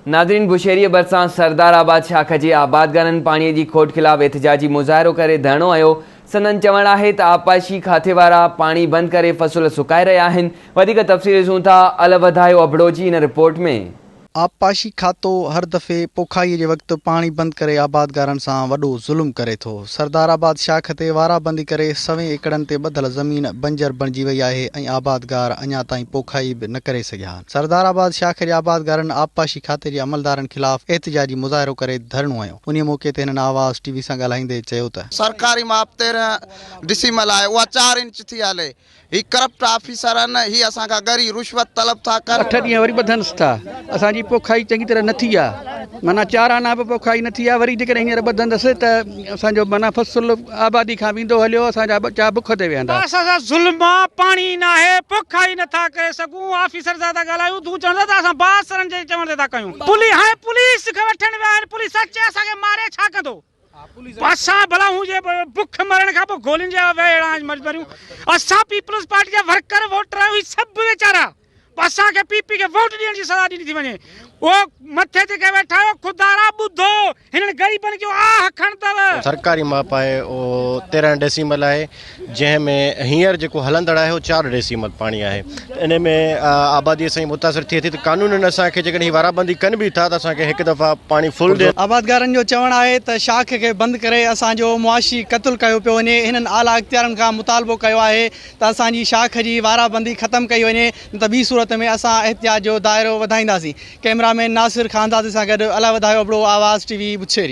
Nadreen, बुशेरीअ भरिसां सरदाराबाद शाख जे आबादगारनि पाणीअ जी खोट ख़िलाफ़ एहतिजाजी मुज़ाहिरो करे धरणो आयो। संदन चवणु आहे त आबपाशी खाते वारा पाणी बंदि करे फ़सुल सुकाए रहिया आहिनि। वधीक तफ़सील ॾिसूं था अल वधायो अबड़ो जी इन रिपोर्ट में। आबपाशी खातो हर दफ़े पोखाईअ जे वक़्तु पाणी बंदि करे आबादगारनि सां वॾो ज़ुल्म करे थो। सरदाराबाद शाख ते वाराबंदी करे 100 एकड़नि ते ॿधल ज़मीन बंजर बणिजी वई आहे ऐं आबादगार अञा ताईं पोखाई बि न करे सघिया आहिनि। सरदाराबाद शाख जे आबादगारनि आबपाशी खाते जे अमलदारनि ख़िलाफ़ एहतिजाजी मुज़ाहिरो करे धरणो आयो। उन मौक़े ते हिननि आवाज़ टीवी सां ॻाल्हाईंदे चयो त सरकारी माप 13 डिसिमल आहे, उहा 4 इंच थी हले। ही करप्ट ऑफिसर आहिनि, ही असांखां गरी रुश्वत तलब था कनि। 8 ॾींहं वरी ॿधनिसि था। असांजी पोखाई चङी तरह न थी आहे, माना 4 आना बि पोखाई न थी आहे। वरी जेकॾहिं हींअर ॿधंदसि त असांजो माना फ़सुलु आबादी खां वेंदो हलियो, असांजा बचा बुख ते वेहंदा। असां ज़ुल्म आहे, पाणी न आहे, पोखाई नथा करे सघूं। ऑफिसर सां था ॻाल्हायूं, तूं चवंदा त असां बासरनि जे चवण ते था कयूं। हाणे पुलिस खे वठण विया आहिनि, पुलिस अचे असांखे मारे छा कंदो? असां भला हुजे बुख मरण खां पोइ गोलियुनि जा मजबूरियूं। असां पीपल्स पार्टी जा वर्कर वोटर आहियूं, सभु वीचारा। असांखे पीपी खे वोट ॾियण जी सलाह ॾिनी थी वञे। वो मथे ते के वेठा आहियो, खुदारा ॿुधो हिननि ग़रीबनि जो आह खणंदव। सरकारी माप आहे उहो 13 डेसिमल आहे, जंहिंमें हींअर जेको हलंदड़ आहे उहो 4 डेसिमल पाणी आहे। इन में आबादी सां मुतासिर थिए थी त कानूननि असांखे जेकॾहिं वाराबंदी कनि बि था त असांखे हिकु दफ़ा पाणी फुल ॾिए। आबादगारनि जो चवणु आहे त शाख खे बंदि करे असांजो मुआशी क़तल कयो पियो वञे। हिननि आला इख़्तियारनि खां मुतालबो कयो आहे त असांजी शाख जी वाराबंदी ख़तमु कई वञे, न त ॿी सूरत में असां एहतियात जो दाइरो वधाईंदासीं। कैमरामैन नासिर खानदादी सां गॾु अल वधायो अबड़ो, आवाज़ टीवी बुछेरी।